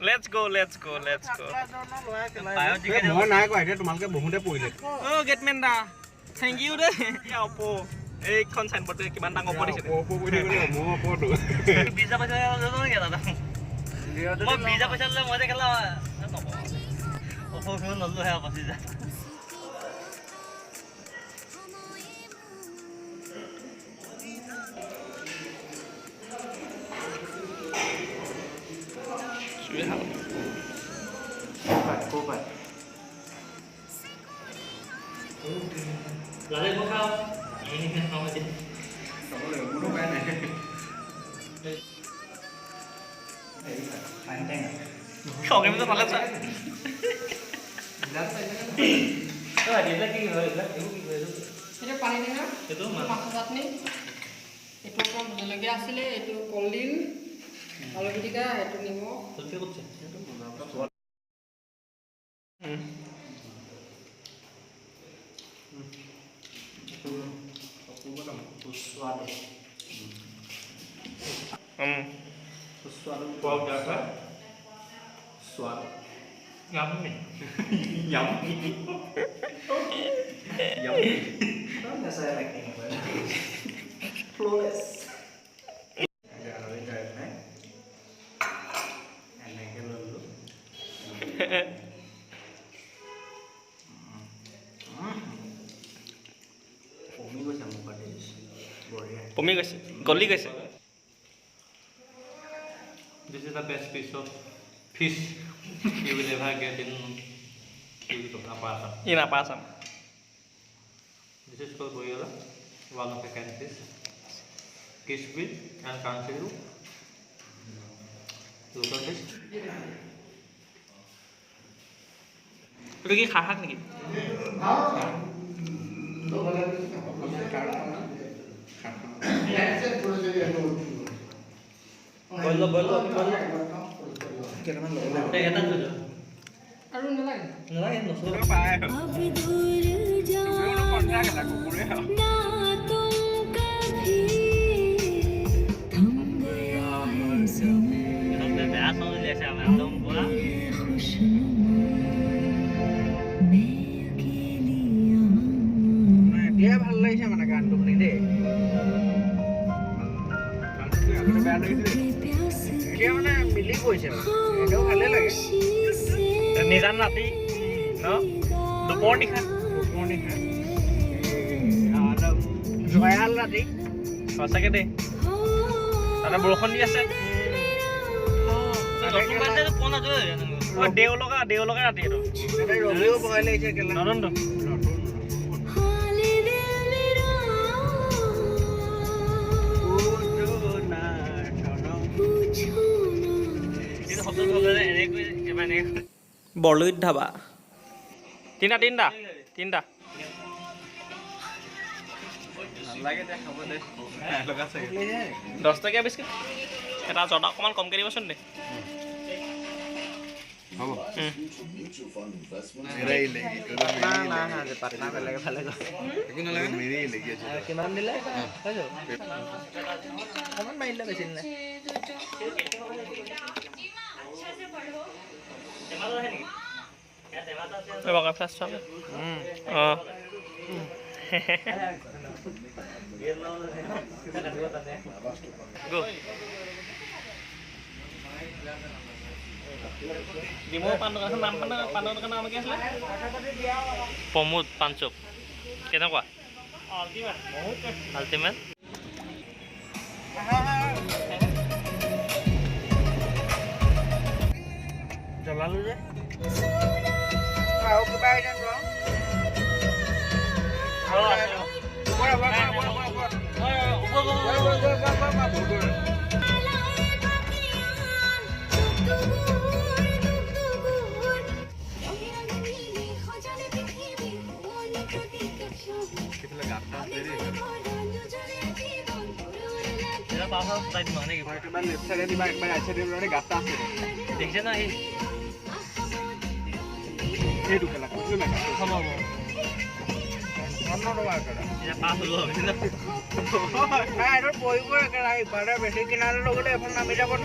Let's go. মই নাই কোৱা এতিয়া তোমালোকে বহুতে পৰিলে Getman da. Thank you De Oppo এইখন সাইনবোৰ্ডে কিমান ডাঙৰ ওপৰ দিছে ওপৰ পৰি গ'লে মোৰ ওপৰটো ভিজা পইচা ল'লো নেকি দাদা মই ভিজা পইচা ল'লে মই দেখালা Oppo ফোন ল'লো হে বাচি যা Coba. Lalu kau ini kan kamu sih. Kamu udah bunuh kan? Panjang. Kau kamu tuh malas kan? Oh ada lagi gitu. Ini paling enak. Itu Masak satni. Itu kan lagi asli itu kolin. Kalau ketiga itu nemo. Tapi aku cek. Sesuatu. Sesuatu. Kau apa? Sesuatu. Yummy. Yummy. Yummy. Kan saya acting apa? Flawless. Pumi guys, goli guys. This is the best piece of fish you will ever get in Apasam. In Apasam. This is called boyola, one of the kind fish. Kishbil and kanchiru. Local fish. Itu ki khahak niki? Bolo. Kira-kira lo. Kita dulu. Arun nelayan. Nelayan lo. Dia ভাল লাগিছে মানে গানটো শুনি দেই এতিয়া মানে মিলি গৈছে এটাও ভালে লাগে নিজান ৰাতি ন দুপৰ নিশা জয়াল ৰাতি সঁচাকে দেই তাতে বৰষুণ দি আছে দেও লগা ৰাতি এইটো ৰবিও ভয় লাগিছে নতুনটো বৰলুইত ধাবা তিনিটা 10 টকীয়া বিস্কুট এটা জৰ্দা অকণমান কমকৈ দিবচোন দে হ'ব কিমান দিলে অকণমান মাৰিলে বেছি দিলে বগা ফ্লাছ চালে অঁ ডিমৰ পাণ দোকানখন নাম পাণৰ দোকানৰ নাম কি আছিলে প্ৰমোদ পাণ চপ কেনেকুৱা আল্টিমেট জ্বলালো যে আৰু কিবা আইটেম দেখিছে না এইটো খেলা বেছি কিনাৰে লগতে এখন নামি যাব ন